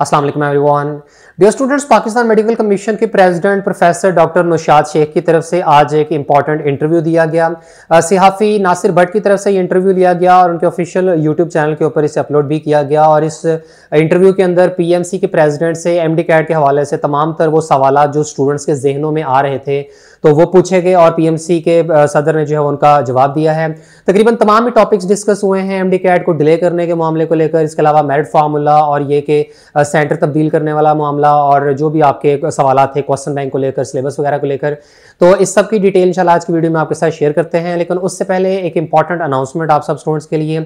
अस्सलाम वालेकुम everyone. Dear students, Pakistan medical commission के president professor doctor Naushad Sheikh की तरफ से आज एक इंपॉर्टेंट इंटरव्यू दिया गया। सहाफ़ी नासिर भट्ट की तरफ से ये इंटरव्यू लिया गया और उनके ऑफिशियल यूट्यूब चैनल के ऊपर इसे अपलोड भी किया गया। और इस इंटरव्यू के अंदर पीएमसी के प्रेसिडेंट से एमडी कैट के हवाले से तमाम तर वो सवाल जो स्टूडेंट्स के जहनों में आ रहे थे तो वो पूछे गए और पीएमसी के सदर ने जो है उनका जवाब दिया है। तकरीबन तमाम ही टॉपिक्स डिस्कस हुए हैं एमडी कैट को डिले करने के मामले को लेकर, इसके अलावा मेरिट फार्मूला और ये कि सेंटर तब्दील करने वाला मामला और जो भी आपके सवाल थे क्वेश्चन बैंक को लेकर, सिलेबस वगैरह को लेकर, तो इस सब की डिटेल इंशाल्लाह आज की वीडियो में आपके साथ शेयर करते हैं। लेकिन उससे पहले एक इंपॉर्टेंट अनाउंसमेंट आप सब स्टूडेंट्स के लिए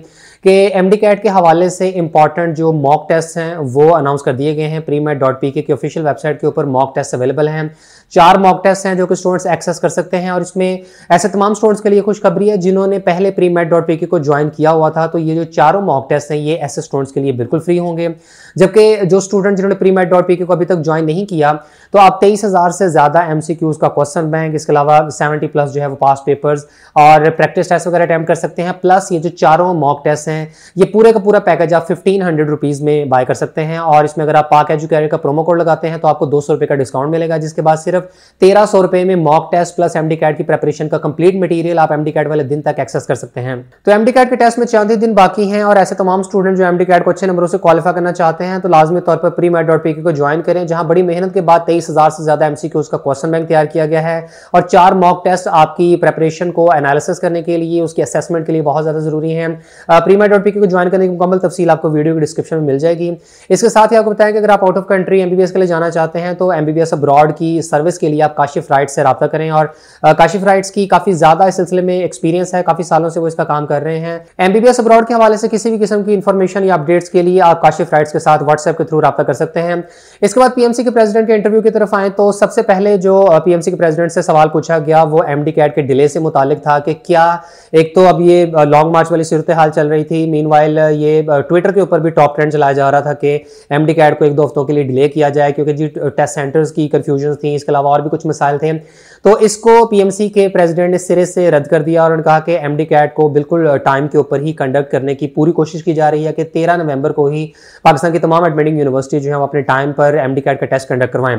कि एमडी कैट के हवाले से इंपॉर्टेंट जो मॉक टेस्ट हैं वो अनाउंस कर दिए गए हैं। premed.pk की ऑफिशियल वेबसाइट के ऊपर मॉक टेस्ट अवेलेबल हैं। 4 मॉक टेस्ट हैं जो कि स्टूडेंट्स एक्सेस कर सकते हैं और इसमें ऐसे तमाम स्टूडेंट्स के लिए खुशखबरी है जिन्होंने पहले premed.pk को ज्वाइन किया हुआ था। तो ये जो चारों मॉक टेस्ट हैं ये ऐसे स्टूडेंट्स के लिए बिल्कुल फ्री होंगे, जबकि जो स्टूडेंट जिन्होंने premed.pk को अभी तक ज्वाइन नहीं किया तो आप 23,000 से ज्यादा एमसीक्यूज का क्वेश्चन बैंक, इसके अलावा 70+ जो है वो पास पेपर्स और प्रैक्टिस टेस्ट वगैरह अटेम्प्ट कर सकते हैं। प्लस ये जो चारों मॉक टेस्ट हैं ये पूरे का पूरा पैकेज आप 1500 रुपीज में बाय कर सकते हैं और इसमें अगर आप पाक एजुकेटर का प्रोमो कोड लगाते हैं तो आपको 200 रुपए का डिस्काउंट मिलेगा, जिसके बाद सिर्फ 1300 रुपए में mock test plus MDCAT की प्रिपरेशन का कंप्लीट मटेरियल आप एमडी कैट वाले दिन तक एक्सेस कर सकते हैं। तो एमडी कैट के टेस्ट में 4 दिन बाकी हैं और ऐसे तमाम स्टूडेंट जो एमडी कैट को अच्छे नंबरों से क्वालिफाई करना चाहते हैं तो लाजमी तौर पर premed.pk को ज्वाइन करें, जहां बड़ी मेहनत के बाद 23,000 से ज्यादा एमसीक्यूज का क्वेश्चन बैंक तैयार किया गया है और 4 मॉक टेस्ट आपकी प्रिपरेशन को एनालिसिस करने के लिए, उसके असेसमेंट के लिए बहुत ज्यादा जरूरी है। premed.pk को ज्वाइन करने की मुकम्मल तफसील आपको वीडियो के डिस्क्रिप्शन में मिल जाएगी। इसके साथ ही आपको बताएं कि अगर आप आउट ऑफ कंट्री एमबीबीएस के लिए जाना चाहते हैं तो एमबीबीएस अब्रॉड की सर्विस के लिए आप काशिफ राइट्स से रब्ता करें और काशिफ राइट्स की काफी ज्यादा इस सिलसिले में एक्सपीरियंस है, काफी सालों से वो इसका काम कर रहे हैं। एमबीबीएस अब्रॉड के हवाले से किसी भी किस्म की इंफॉर्मेशन या अपडेट्स के लिए आप काशिफ राइट्स के साथ व्हाट्सएप के थ्रू रब्ता कर सकते हैं। इसके बाद पीएमसी के प्रेसिडेंट के इंटरव्यू की तरफ आए तो सबसे पहले जो पीएमसी के प्रेसिडेंट से सवाल पूछा गया वो एमडी कैट के डिले से मुतालिक था कि क्या एक तो अब ये लॉन्ग मार्च वाली सूरत हाल चल रही थी, मीनवाइल ये ट्विटर के ऊपर भी टॉप ट्रेंड चलाया जा रहा था कि एमडी कैट को 1-2 हफ्तों के लिए डिले किया जाए क्योंकि जी टेस्ट सेंटर्स की कंफ्यूजन थी, इसके अलावा और भी कुछ मसाइल थे। तो इसको पीएमसी के प्रेसिडेंट ने सिरे से रद्द कर दिया और उन्होंने कहा कि एमडी कैट को बिल्कुल टाइम के ऊपर ही कंडक्ट करने की पूरी कोशिश की जा रही है कि 13 नवंबर को ही पाकिस्तान की तमाम एडमिटिंग यूनिवर्सिटी जो है वो अपने टाइम पर एमडी कैट का टेस्ट कंडक्ट करवाएं।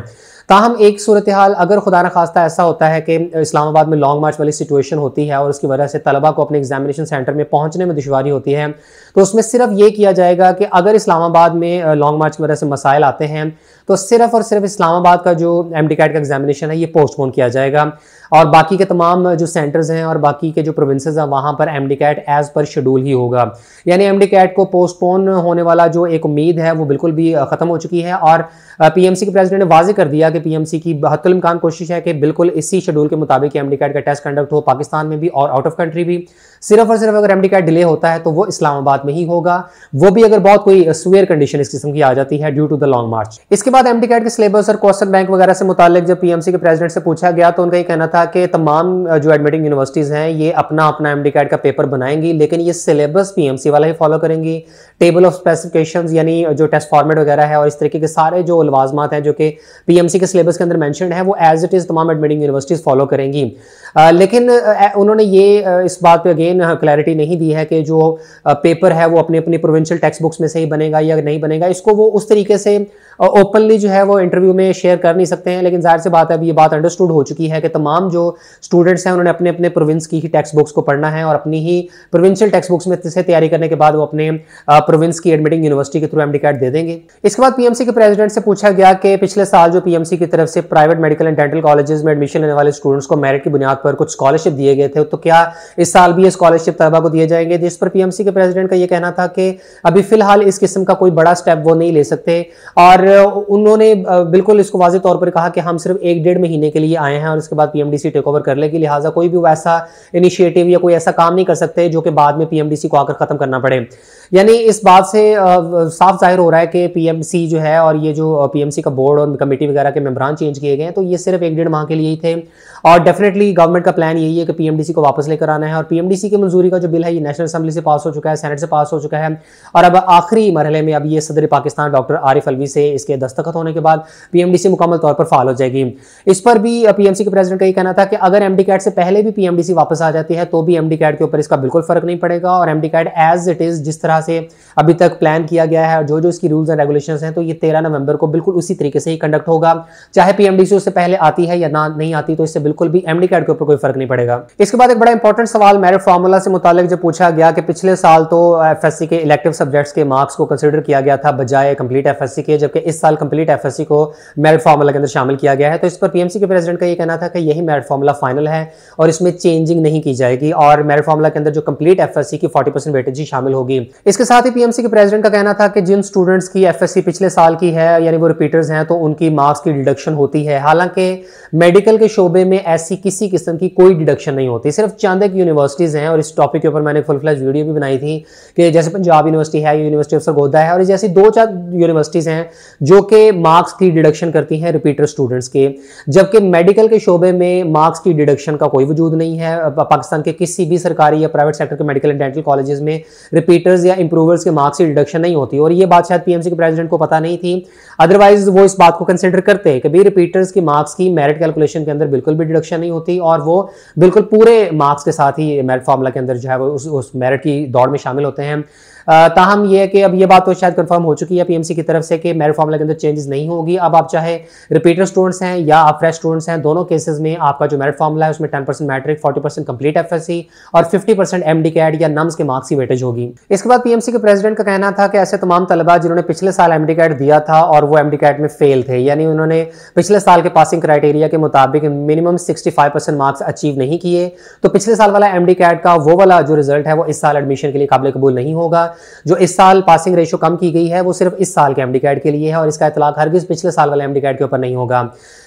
ताहम एक सूरत हाल अगर खुदा न खास्ता ऐसा होता है कि इस्लामाबाद में लॉन्ग मार्च वाली सिचुएशन होती है और उसकी वजह से तलबा को अपने एग्जामिनेशन सेंटर में पहुंचने में दुश्वारी होती है तो उसमें सिर्फ ये किया जाएगा कि अगर इस्लामाबाद में लॉन्ग मार्च की वजह से मसाइल आते हैं तो सिर्फ और सिर्फ इस्लामाबाद का जो एमडी कैट का एग्जामिनेशन है ये पोस्टपोन किया जाएगा और बाकी के तमाम जो सेंटर्स हैं और बाकी के जो प्रोविंसेस हैं वहां पर MD cat as per schedule ही होगा। यानी एमडी कैट को पोस्टपोन होने वाला जो एक उम्मीद है वो बिल्कुल भी खत्म हो चुकी है और पीएमसी के प्रेसिडेंट ने वाजे कर दिया कि पीएमसी की बहत्तुल इम्कान कोशिश है कि बिल्कुल इसी शेड्यूल के मुताबिक एमडी कैट का टेस्ट कंडक्ट हो, पाकिस्तान में भी और आउट ऑफ कंट्री भी। सिर्फ और सिर्फ अगर एमडी कैट डिले होता है तो वो इस्लामाबाद में ही होगा, वो भी अगर बहुत कोई सुवेयर कंडीशन इस किस्म की आ जाती है ड्यू टू द लॉन्ग मार्च। इसके बाद एमडी कैट के सिलेबस और क्वेश्चन बैंक वगैरह से मुतालिक जब पीएमसी के प्रेसिडेंट से पूछा गया तो उनका ये कहना था कि तमाम जो एडमिटिंग यूनिवर्सिटीज हैं ये अपना अपना एमडी कैट का पेपर बनाएंगी लेकिन ये सिलेबस पीएमसी वाला ही फॉलो करेंगी। टेबल ऑफ स्पेसिफिकेशंस यानी जो टेस्ट फॉर्मेट वगैरह है और इस तरीके के सारे जो लवाजमात हैं जो कि पीएमसी के सिलेबस के अंदर मेंशन्ड है वो एज इट इज तमाम एडमिटिंग यूनिवर्सिटीज फॉलो करेंगी। लेकिन उन्होंने ये इस बात पे अगेन क्लैरिटी नहीं दी है कि जो पेपर है वो अपनी अपनी प्रोविंशियल टेक्स्ट बुक्स में से ही बनेगा या नहीं बनेगा। इसको वो उस तरीके से ओपनली जो है वो इंटरव्यू में शेयर कर नहीं सकते हैं, लेकिन जाहिर सी बात है अब ये बात अंडरस्टूड हो चुकी है कि तमाम जो स्टूडेंट्स हैं उन्होंने अपने अपने प्रोविंस की ही टेक्स्ट बुक्स को पढ़ना है और अपनी ही प्रोविंशियल टेक्स्ट बुक्स में से तैयारी करने के बाद वो अपने प्रोविंस की एडमिटिंग यूनिवर्सिटी के थ्रू एमडी कैट दे देंगे। इसके बाद पीएमसी के प्रेसिडेंट से पूछा गया कि पिछले साल जो पीएमसी की तरफ से private medical and dental colleges में एडमिशन लेने वाले स्टूडेंट्स को मेरिट की बुनियाद पर कुछ स्कॉलरशिप दिए गए थे, तो क्या इस साल भी ये स्कॉलरशिप तलबा को दिए जाएंगे? जिस पर पीएमसी के प्रेसिडेंट का ये कहना था कि अभी फिलहाल इस किस्म का कोई बड़ा स्टेप वो नहीं ले सकते और उन्होंने बिल्कुल इसको वाज़ेह तौर पर कहा कि हम सिर्फ 1-1.5 महीने के लिए आए हैं और उसके बाद पीएमडीसी टेक ओवर कर लेगी, लिहाजा कोई भी वैसा इनिशिएटिव या कोई ऐसा काम नहीं कर सकते जो कि बाद में पीएमडीसी को आकर खत्म करना पड़े। यानी इस बात से साफ जाहिर हो रहा है कि पीएमसी जो है और ये जो पीएमसी का बोर्ड और कमेटी वगैरह के मेंबरान चेंज किए गए हैं, तो ये सिर्फ 1-1.5 माह के लिए ही थे। और डेफिनेटली गवर्नमेंट का प्लान यही है कि पीएमडीसी को वापस लेकर आना है। और पीएमडीसी की मंजूरी का जो बिल है ये नेशनल असेंबली से पास हो चुका है, सेनेट से पास हो चुका है, और अब आखिरी मरहले में अब ये सदर पाकिस्तान डॉक्टर आरिफ अलवी से इसके दस्तखत होने के बाद पीएमडीसी मुकम्मल तौर पर फाल हो जाएगी। इस पर भी पीएमसी के प्रेसिडेंट का ये कहना था कि अगर एमडी कैट से पहले भी पीएमडीसी वापस आ जाती है तो भी एमडी कैट के ऊपर इसका बिल्कुल फर्क नहीं पड़ेगा, और MD cat as it is जिस तरह से अभी तक प्लान किया गया है, जो जो इसकी रूल्स एंड रेगुलेशंस हैं, तो ये 13 नवंबर को बिल्कुल उसी तरीके से ही कंडक्ट होगा, चाहे पीएमडीसी उससे पहले आती है या ना नहीं आती, तो इससे बिल्कुल भी एमडी कैट के ऊपर कोई फर्क नहीं पड़ेगा। इसके बाद एक बड़ा इंपॉर्टेंट सवाल मेरिट फार्मूला से मुतालिक जो पूछा गया कि पिछले साल तो एफएससी के इलेक्टिव सब्जेक्ट्स के मार्क्स को कंसीडर किया गया था बजाय कंप्लीट एफएससी के, जबकि इस साल कंप्लीट एफएससी को मेरिट फार्मूला के अंदर शामिल किया गया है। तो इस पर पीएमसी के प्रेसिडेंट का ये कहना था कि यही मेरिट फार्मूला फाइनल है और इसमें चेंजिंग नहीं की जाएगी, और मेरिट फार्मूला के अंदर जो कंप्लीट एफएससी की 40% वेटेज ही शामिल होगी। इसके साथ ही पीएमसी के प्रेसिडेंट का कहना था कि जिन स्टूडेंट्स की एफएससी पिछले साल की है यानी वो रिपीटर्स हैं, तो उनकी मार्क्स की डिडक्शन होती है। हालांकि मेडिकल के शोबे में ऐसी किसी किस्म की कोई डिडक्शन नहीं होती, सिर्फ चंद एक यूनिवर्सिटीज हैं, और इस टॉपिक के ऊपर मैंने फुल फ्लैश वीडियो भी बनाई थी कि जैसे पंजाब यूनिवर्सिटी है, यूनिवर्सिटी ऑफ सरगोदा है, और जैसी 2-4 यूनिवर्सिटीज हैं जो कि मार्क्स की डिडक्शन करती हैं रिपीटर स्टूडेंट्स के, जबकि मेडिकल के शोबे में मार्क्स की डिडक्शन का कोई वजूद नहीं है। पाकिस्तान के किसी भी सरकारी या प्राइवेट सेक्टर के मेडिकल एंड डेंटल कॉलेजेस में रिपीटर्स या इंप्रूवर्स के मार्क्स की डिडक्शन नहीं होती, और ये बात शायद पीएमसी के प्रेसिडेंट को पता नहीं थी, अदरवाइज वो इस बात को कंसिडर करते हैं कि भाई रिपीटर्स की मार्क्स की मेरिट कैलकुलेशन के अंदर बिल्कुल भी डिडक्शन नहीं होती, और वो बिल्कुल पूरे मार्क्स के साथ ही मेरिट फार्मूला के अंदर जो है वो उस मेरिट की दौड़ में शामिल होते हैं। ताहम ये है कि अब ये बात तो शायद कंफर्म हो चुकी है पीएमसी की तरफ से कि मेरिट फार्मूला के अंदर चेंजेस नहीं होगी। अब आप चाहे रिपीटर स्टूडेंट्स हैं या आप फ्रेश स्टूडेंट्स हैं, दोनों केसेस में आपका जो मेरिट फार्मूला है उसमें 10% मैट्रिक, 40% कंप्लीट एफएससी और 50% एमडी कैट या नम्स के मार्क्स की वेटेज होगी। इसके बाद पीएमसी के प्रेसिडेंट का कहना था कि ऐसे तमाम तलबा जिन्होंने पिछले साल एमडी कैट दिया था और वो एमडी कैट में फेल थे, यानी उन्होंने पिछले साल के पासिंग क्राइटेरिया के मुताबिक मिनिमम 65% मार्क्स अचीव नहीं किए, तो पिछले साल वाला एमडी कैट का वो वाला जो रिजल्ट है वो इस साल एडमिशन के लिए काबिल कबूल नहीं होगा। जो इस साल पासिंग रेशो कम की गई है वो सिर्फ इस साल के एमडी कैट के लिए है, और इसका इतलाक हरगिज पिछले साल वाले एमडी कैट के ऊपर नहीं होगा।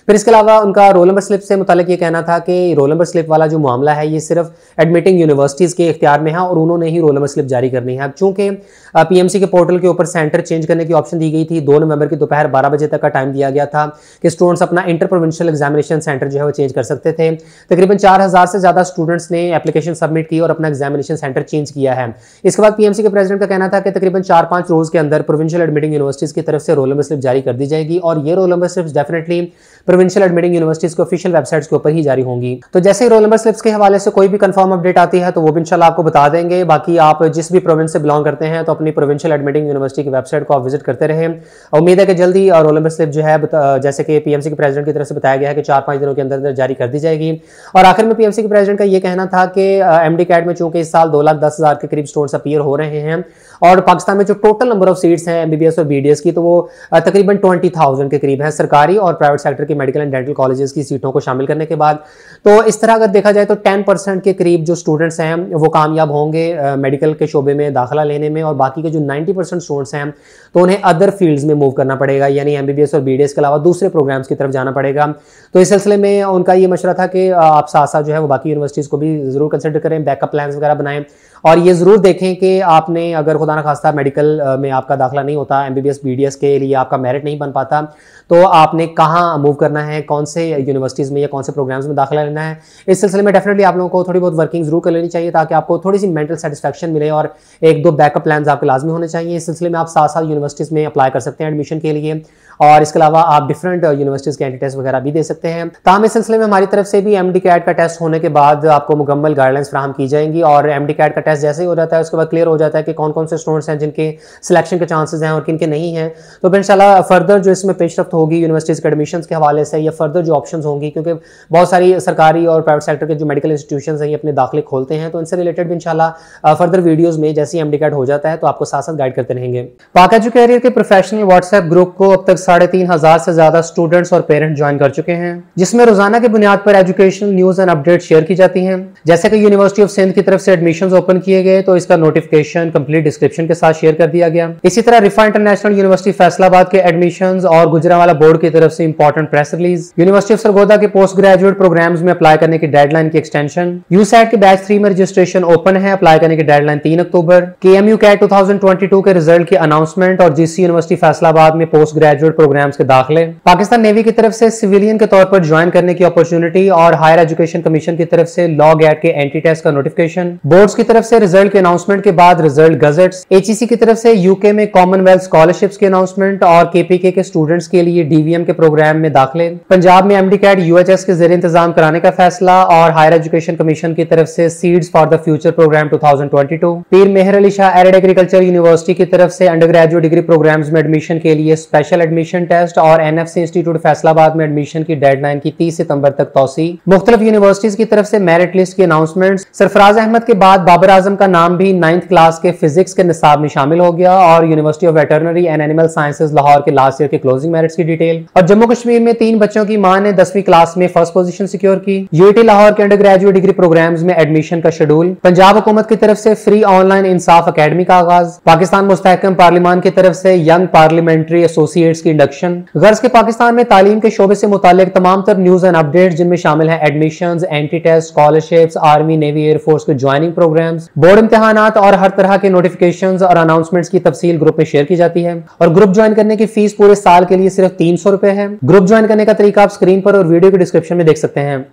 फिर इसके अलावा उनका रोल नंबर स्लिप से मुतालिक ये कहना था कि रोल नंबर स्लिप वाला जो मामला है ये सिर्फ एडमिटिंग यूनिवर्सिटीज के इख्तियार में है और उन्होंने ही रोल नंबर स्लिप जारी करनी है। अब चूंकि पीएमसी के पोर्टल के ऊपर सेंटर चेंज करने की ऑप्शन दी गई थी, 2 नवंबर की दोपहर 12 बजे तक का टाइम दिया गया था कि स्टूडेंट्स अपना इंटर प्रोविंशियल एग्जामिनेशन सेंटर जो है वो चेंज कर सकते थे। तकरीबन 4000 से ज्यादा स्टूडेंट्स ने एप्लीकेशन सबमिट की और अपना एग्जामिनेशन सेंटर चेंज किया है। इसके बाद पीएमसी के प्रेसिडेंट का कहना था कि तकरीबन 4-5 रोज के अंदर प्रोविंशियल एडमिटिंग यूनिवर्सिटीज की तरफ से रोल नंबर स्लिप जारी कर दी जाएगी, और ये roll number slip definitely provincial admitting universities के ऑफिशियल वेबसाइट्स के ऊपर ही जारी होंगी। तो जैसे ही रोल नंबर स्लिप्स के हवाले से कोई भी कंफर्म अपडेट आती है तो वो भी इंशाल्लाह आपको बता देंगे। बाकी आप जिस भी प्रोविंस से बिलोंग करते हैं तो अपनी प्रोविंशियल एडमिटिंग यूनिवर्सिटी की वेबसाइट को आप विजिट करते रहें। उम्मीद है कि जल्दी रोल नंबर स्लिप जो है जैसे कि पीएमसी के प्रेसिडेंट की तरफ से बताया गया है कि 4-5 दिनों के अंदर जारी कर दी जाएगी। और आखिर में पीएमसी के प्रेसिडेंट का ये कहना था कि एमडी कैट में चूंकि इस साल 2,10,000 के करीब स्टूडेंट्स अपीयर हो रहे हैं और पाकिस्तान में जो टोटल नंबर ऑफ सीट्स हैं एमबीबीएस और बीडीएस की तो वो तकरीबन 20,000 के करीब है सरकारी और प्राइवेट सेक्टर की मेडिकल एंड डेंटल कॉलेजेस की सीटों को शामिल करने के बाद। तो इस तरह अगर देखा जाए तो 10% के करीब जो स्टूडेंट्स हैं वो कामयाब होंगे मेडिकल के शोबे में दाखिला लेने में, और बाकी के जो 90% स्टूडेंट्स हैं तो उन्हें अदर फील्ड्स में मूव करना पड़ेगा, यानी एमबीबीएस और बीडीएस के अलावा दूसरे प्रोग्राम्स की तरफ जाना पड़ेगा। तो इस सिलसिले में उनका ये मशवरा था कि आप साथ साथ जो है वो बाकी यूनिवर्सिटीज़ को भी जरूर कंसिडर करें, बैकअप प्लान्स वगैरह बनाएं, और ये ज़रूर देखें कि आपने अगर खुदा ना खास्ता मेडिकल में आपका दाखिला नहीं होता, एमबीबीएस बीडीएस के लिए आपका मेरिट नहीं बन पाता, तो आपने कहाँ मूव करना है, कौन से यूनिवर्सिटीज़ में या कौन से प्रोग्राम्स में दाखिला लेना है। इस सिलसिले में डेफिनेटली आप लोगों को थोड़ी बहुत वर्किंग जरूर कर लेनी चाहिए ताकि आपको थोड़ी सी मेंटल सेटिस्फैक्शन मिले, और 1-2 बैकअप प्लान्स आपके लाजमी होने चाहिए। इस सिलसिले में आप साथ साथ यूनिवर्सिटीज़ में अप्लाई कर सकते हैं एडमिशन के लिए, और इसके अलावा आप डिफरेंट यूनिवर्सिटीज़ के एंट्री टेस्ट वगैरह भी दे सकते हैं। ताहम इस सिलसिले में हमारी तरफ से भी एमडी कैट का टेस्ट होने के बाद आपको मुकम्मल गाइडलाइंस फराहम की जाएंगी, और एमडी कैट का टेस्ट जैसे ही हो जाता है उसके बाद क्लियर हो जाता है कि कौन कौन से स्टूडेंट्स हैं जिनके सिलेक्शन के चांसेस हैं और किन के नहीं हैं। तो फिर इंशाल्लाह फर्दर जो इसमें पेशरफ्त होगी यूनिवर्सिटीज़ के एडमिशंस के हवाले से या फर्दर जो ऑप्शंस होंगी, क्योंकि बहुत सारी सरकारी और प्राइवेट सेक्टर के जो मेडिकल इंस्टीट्यूशंस हैं ये अपने दाखिले खोलते हैं, तो इनसे रिलेटेड भी इंशाल्लाह फर्दर वीडियोज़ में जैसे ही एमडी कैट हो जाता है तो आपको साथ साथ गाइड करते रहेंगे। पाक एजुकेरियर के प्रोफेशनल व्हाट्सएप ग्रुप को अब तक 3,500 से ज्यादा स्टूडेंट्स और पेरेंट्स ज्वाइन कर चुके हैं, जिसमें रोजाना की बुनियाद पर educational news and update share की जाती हैं। जैसे कि यूनिवर्सिटी ऑफ सिंध की तरफ से एडमिशंस ओपन किए गए तो इसका नोटिफिकेशन कंप्लीट डिस्क्रिप्शन के साथ शेयर कर दिया गया। इसी तरह रिफा इंटरनेशनल यूनिवर्सिटी फैसलाबाद के एडमिशंस और गुजरांवाला बोर्ड की तरफ से important press release, university of Sargodha के पोस्ट ग्रेजुएट प्रोग्राम्स में अप्लाई करने की डेडलाइन की एक्सटेंशन, यूसैट के बैच 3 में रजिस्ट्रेशन ओपन है, अप्लाई करने की डेडलाइन 3 अक्टूबर, केएमयू कैट 2022 के रिजल्ट की अनाउंसमेंट और जीसी यूनिवर्सिटी फैसलाबाद में पोस्ट ग्रेजुएट ग्रेजुएट प्रोग्राम्स के दाखिले, पाकिस्तान नेवी की तरफ से सिविलियन के तौर पर ज्वाइन करने की अपॉर्चुनिटी और हायर एजुकेशन कमीशन की तरफ से लॉ गैट के एंटी टेस्ट का नोटिफिकेशन, बोर्ड्स की तरफ से रिजल्ट के अनाउंसमेंट के बाद रिजल्ट गजेट्स, एचईसी की तरफ से यूके में कॉमनवेल्थ स्कॉलरशिप्स की अनाउंसमेंट और केपीके के स्टूडेंट्स के लिए डीवीएम के प्रोग्राम में दाखिले, पंजाब में एमडी कैट यूएचएस के जरिए इंतजाम कराने का फैसला और हायर एजुकेशन कमीशन की तरफ से seeds for the future programme 2022, Pir Mehr Ali Shah arid agriculture university की तरफ से अंडर ग्रेजुएट डिग्री प्रोग्राम्स में एडमिशन के लिए स्पेशल एडमिशन टेस्ट और एनएफसी इंस्टीट्यूट फैसलाबाद में एडमिशन की डेडलाइन की 30 सितंबर तक तौसी, मुख्तलिफ यूनिवर्सिटीज की तरफ से मेरिट लिस्ट की अनाउंसमेंट्स, सरफराज अहमद के बाद बाबर आजम का नाम भी 9th क्लास के फिजिक्स के निसाब में शामिल हो गया और university of veterinary and animal sciences Lahore के लास्ट ईयर के क्लोजिंग मेरिट्स की डिटेल, और जम्मू कश्मीर में 3 बच्चों की मां ने 10वीं क्लास में फर्स्ट पोजीशन सिक्योर की, यूआईटी लाहौर के अंडर ग्रेजुएट डिग्री प्रोग्राम्स में एडमिशन का शेड्यूल, पंजाब हुकूमत की तरफ से फ्री ऑनलाइन इंसाफ अकेडमी का आगाज, पाकिस्तान मुस्तहकम पार्लिमान की तरफ से यंग पार्लियामेंट्री एसोसिएट्स की इंडक्शन, गर्ज के पाकिस्तान में तालीम के शोबे से मुतालिक तमाम तर न्यूज एंड अपडेट्स जिनमें शामिल है admissions, entry test, scholarships, army, navy, air force के ज्वाइनिंग प्रोग्राम्स, बोर्ड इम्तिहानात और हर तरह के नोटिफिकेशंस और अनाउंसमेंट्स की तफसील ग्रुप में शेयर की जाती है। और ग्रुप ज्वाइन करने की फीस पूरे साल के लिए सिर्फ 300 रुपए है। ग्रुप ज्वाइन करने का तरीका आप स्क्रीन पर और वीडियो के डिस्क्रिप्शन में देख सकते हैं।